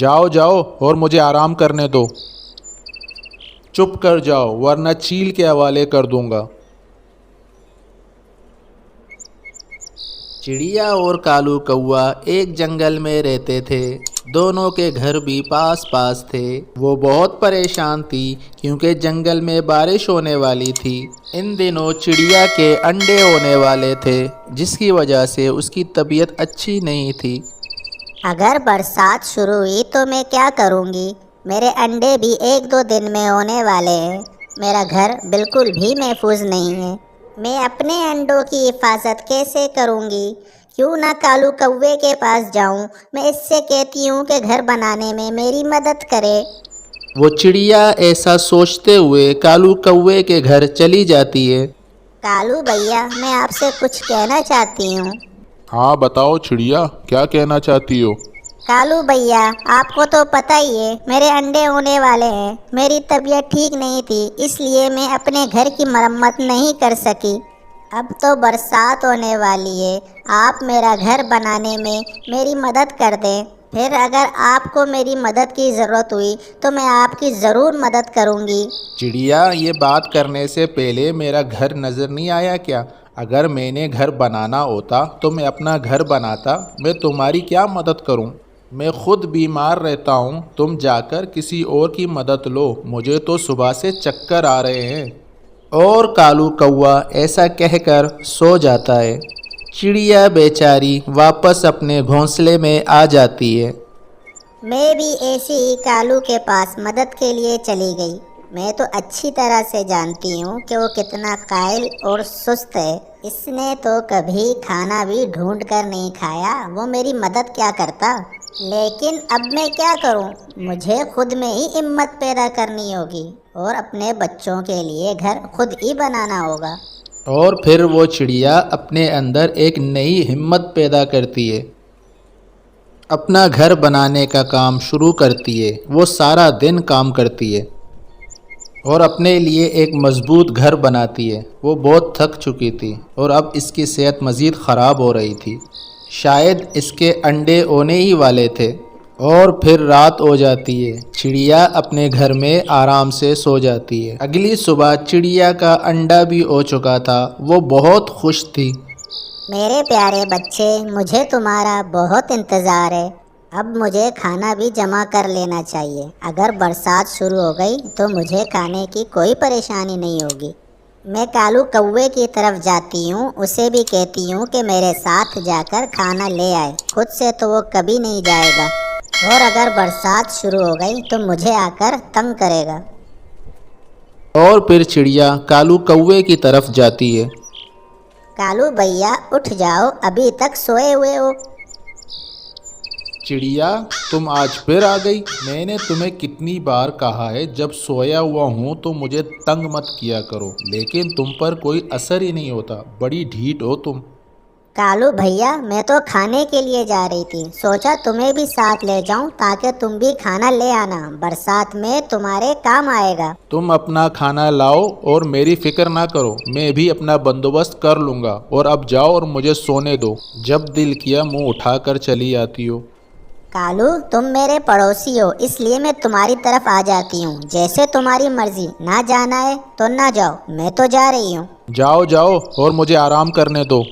जाओ जाओ और मुझे आराम करने दो। चुप कर जाओ वरना चील के हवाले कर दूंगा। चिड़िया और कालू कौआ एक जंगल में रहते थे। दोनों के घर भी पास पास थे। वो बहुत परेशान थी क्योंकि जंगल में बारिश होने वाली थी। इन दिनों चिड़िया के अंडे होने वाले थे, जिसकी वजह से उसकी तबीयत अच्छी नहीं थी। अगर बरसात शुरू हुई तो मैं क्या करूँगी? मेरे अंडे भी 1-2 दिन में होने वाले हैं। मेरा घर बिल्कुल भी महफूज नहीं है। मैं अपने अंडों की हिफाजत कैसे करूँगी? क्यों ना कालू कौवे के पास जाऊँ। मैं इससे कहती हूँ कि घर बनाने में मेरी मदद करे। वो चिड़िया ऐसा सोचते हुए कालू कौवे के घर चली जाती है। कालू भैया, मैं आपसे कुछ कहना चाहती हूँ। हाँ बताओ चिड़िया, क्या कहना चाहती हो? कालू भैया, आपको तो पता ही है मेरे अंडे होने वाले हैं। मेरी तबीयत ठीक नहीं थी, इसलिए मैं अपने घर की मरम्मत नहीं कर सकी। अब तो बरसात होने वाली है। आप मेरा घर बनाने में मेरी मदद कर दें। फिर अगर आपको मेरी मदद की ज़रूरत हुई तो मैं आपकी ज़रूर मदद करूँगी। चिड़िया, ये बात करने से पहले मेरा घर नज़र नहीं आया क्या? अगर मैंने घर बनाना होता तो मैं अपना घर बनाता। मैं तुम्हारी क्या मदद करूं? मैं खुद बीमार रहता हूं। तुम जाकर किसी और की मदद लो, मुझे तो सुबह से चक्कर आ रहे हैं। और कालू कौवा ऐसा कहकर सो जाता है। चिड़िया बेचारी वापस अपने घोंसले में आ जाती है। मैं भी ऐसे ही कालू के पास मदद के लिए चली गई। मैं तो अच्छी तरह से जानती हूँ कि वो कितना कायल और सुस्त है। इसने तो कभी खाना भी ढूंढ कर नहीं खाया, वो मेरी मदद क्या करता। लेकिन अब मैं क्या करूँ? मुझे खुद में ही हिम्मत पैदा करनी होगी और अपने बच्चों के लिए घर खुद ही बनाना होगा। और फिर वो चिड़िया अपने अंदर एक नई हिम्मत पैदा करती है। अपना घर बनाने का काम शुरू करती है। वो सारा दिन काम करती है और अपने लिए एक मजबूत घर बनाती है। वो बहुत थक चुकी थी और अब इसकी सेहत मज़ीद ख़राब हो रही थी। शायद इसके अंडे होने ही वाले थे। और फिर रात हो जाती है। चिड़िया अपने घर में आराम से सो जाती है। अगली सुबह चिड़िया का अंडा भी हो चुका था। वो बहुत खुश थी। मेरे प्यारे बच्चे, मुझे तुम्हारा बहुत इंतज़ार है। अब मुझे खाना भी जमा कर लेना चाहिए। अगर बरसात शुरू हो गई तो मुझे खाने की कोई परेशानी नहीं होगी। मैं कालू कौवे की तरफ जाती हूँ, उसे भी कहती हूँ कि मेरे साथ जाकर खाना ले आए। खुद से तो वो कभी नहीं जाएगा और अगर बरसात शुरू हो गई तो मुझे आकर तंग करेगा। और फिर चिड़िया कालू कौवे की तरफ जाती है। कालू भैया, उठ जाओ, अभी तक सोए हुए हो। चिड़िया, तुम आज फिर आ गई। मैंने तुम्हें कितनी बार कहा है, जब सोया हुआ हूँ तो मुझे तंग मत किया करो, लेकिन तुम पर कोई असर ही नहीं होता। बड़ी ढीठ हो तुम। कालू भैया, मैं तो खाने के लिए जा रही थी। सोचा तुम्हें भी साथ ले जाऊं ताकि तुम भी खाना ले आना। बरसात में तुम्हारे काम आएगा। तुम अपना खाना लाओ और मेरी फिक्र ना करो, मैं भी अपना बंदोबस्त कर लूँगा। और अब जाओ और मुझे सोने दो। जब दिल किया मुंह उठाकर चली आती हो। कालू, तुम मेरे पड़ोसी हो, इसलिए मैं तुम्हारी तरफ आ जाती हूँ। जैसे तुम्हारी मर्जी। ना जाना है तो ना जाओ, मैं तो जा रही हूँ। जाओ जाओ और मुझे आराम करने दो।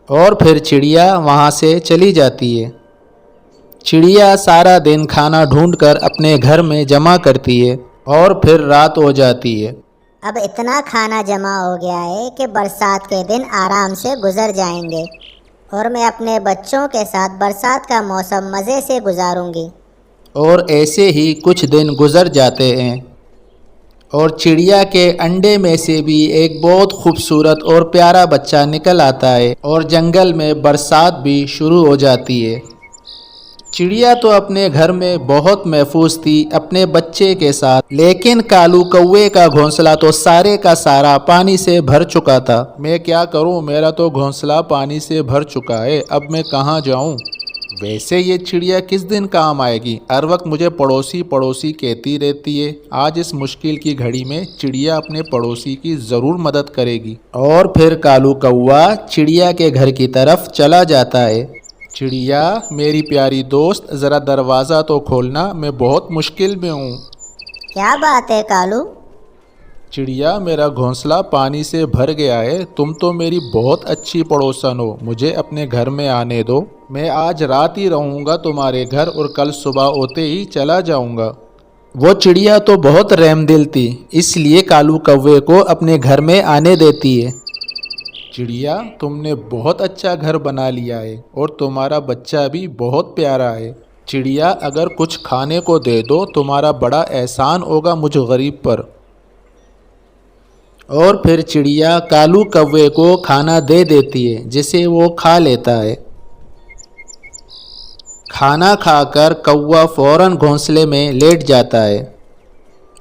और फिर चिड़िया वहाँ से चली जाती है। चिड़िया सारा दिन खाना ढूंढकर अपने घर में जमा करती है और फिर रात हो जाती है। अब इतना खाना जमा हो गया है कि बरसात के दिन आराम से गुजर जाएंगे और मैं अपने बच्चों के साथ बरसात का मौसम मज़े से गुजारूंगी। और ऐसे ही कुछ दिन गुजर जाते हैं और चिड़िया के अंडे में से भी एक बहुत खूबसूरत और प्यारा बच्चा निकल आता है और जंगल में बरसात भी शुरू हो जाती है। चिड़िया तो अपने घर में बहुत महफूज थी अपने बच्चे के साथ, लेकिन कालू कौवे का घोंसला तो सारे का सारा पानी से भर चुका था। मैं क्या करूं, मेरा तो घोंसला पानी से भर चुका है। अब मैं कहां जाऊं? वैसे ये चिड़िया किस दिन काम आएगी? हर वक्त मुझे पड़ोसी पड़ोसी कहती रहती है। आज इस मुश्किल की घड़ी में चिड़िया अपने पड़ोसी की ज़रूर मदद करेगी। और फिर कालू कौवा चिड़िया के घर की तरफ चला जाता है। चिड़िया मेरी प्यारी दोस्त, ज़रा दरवाज़ा तो खोलना, मैं बहुत मुश्किल में हूँ। क्या बात है कालू? चिड़िया मेरा घोंसला पानी से भर गया है। तुम तो मेरी बहुत अच्छी पड़ोसन हो, मुझे अपने घर में आने दो। मैं आज रात ही रहूँगा तुम्हारे घर और कल सुबह होते ही चला जाऊँगा। वो चिड़िया तो बहुत रहमदिल थी, इसलिए कालू कौवे को अपने घर में आने देती है। चिड़िया तुमने बहुत अच्छा घर बना लिया है और तुम्हारा बच्चा भी बहुत प्यारा है। चिड़िया अगर कुछ खाने को दे दो, तुम्हारा बड़ा एहसान होगा मुझ गरीब पर। और फिर चिड़िया कालू कौवे को खाना दे देती है, जिसे वो खा लेता है। खाना खाकर कौवा फौरन घोंसले में लेट जाता है।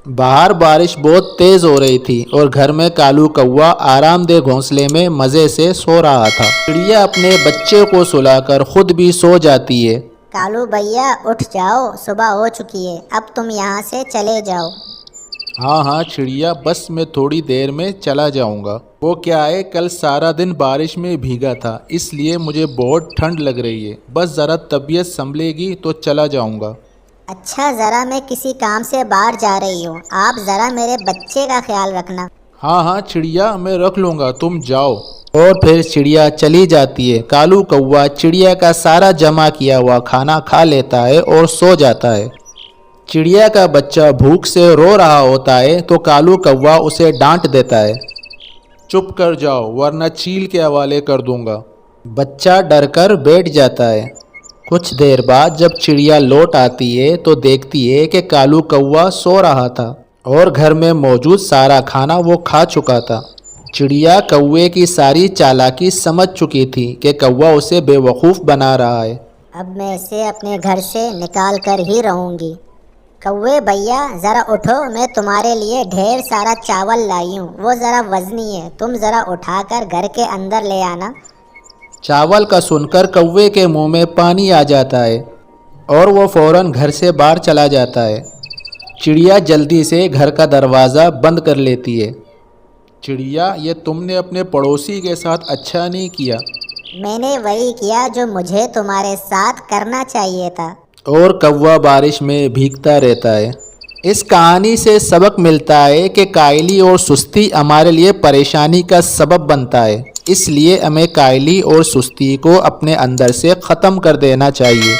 बाहर बारिश बहुत तेज़ हो रही थी और घर में कालू कौवा आरामदेह घोंसले में मज़े से सो रहा था। चिड़िया अपने बच्चे को सुलाकर खुद भी सो जाती है। कालू भैया उठ जाओ, सुबह हो चुकी है, अब तुम यहाँ से चले जाओ। हाँ हाँ चिड़िया, बस मैं थोड़ी देर में चला जाऊँगा। वो क्या है, कल सारा दिन बारिश में भीगा था, इसलिए मुझे बहुत ठंड लग रही है। बस ज़रा तबीयत संभलेगी तो चला जाऊँगा। अच्छा, ज़रा मैं किसी काम से बाहर जा रही हूँ, आप ज़रा मेरे बच्चे का ख्याल रखना। हाँ हाँ चिड़िया, मैं रख लूँगा, तुम जाओ। और फिर चिड़िया चली जाती है। कालू कौवा चिड़िया का सारा जमा किया हुआ खाना खा लेता है और सो जाता है। चिड़िया का बच्चा भूख से रो रहा होता है तो कालू कौवा उसे डांट देता है। चुप कर जाओ वरना चील के हवाले कर दूंगा। बच्चा डरकर बैठ जाता है। कुछ देर बाद जब चिड़िया लौट आती है तो देखती है कि कालू कौवा सो रहा था और घर में मौजूद सारा खाना वो खा चुका था। चिड़िया कौवे की सारी चालाकी समझ चुकी थी कि कौवा उसे बेवकूफ़ बना रहा है। अब मैं इसे अपने घर से निकाल कर ही रहूँगी। कौवे भैया ज़रा उठो, मैं तुम्हारे लिए ढेर सारा चावल लाई हूँ, वो ज़रा वज़नी है, तुम ज़रा उठाकर घर के अंदर ले आना। चावल का सुनकर कौवे के मुंह में पानी आ जाता है और वो फौरन घर से बाहर चला जाता है। चिड़िया जल्दी से घर का दरवाज़ा बंद कर लेती है। चिड़िया, ये तुमने अपने पड़ोसी के साथ अच्छा नहीं किया। मैंने वही किया जो मुझे तुम्हारे साथ करना चाहिए था। और कौवा बारिश में भीगता रहता है। इस कहानी से सबक मिलता है कि कायली और सुस्ती हमारे लिए परेशानी का सबब बनता है, इसलिए हमें कायली और सुस्ती को अपने अंदर से ख़त्म कर देना चाहिए।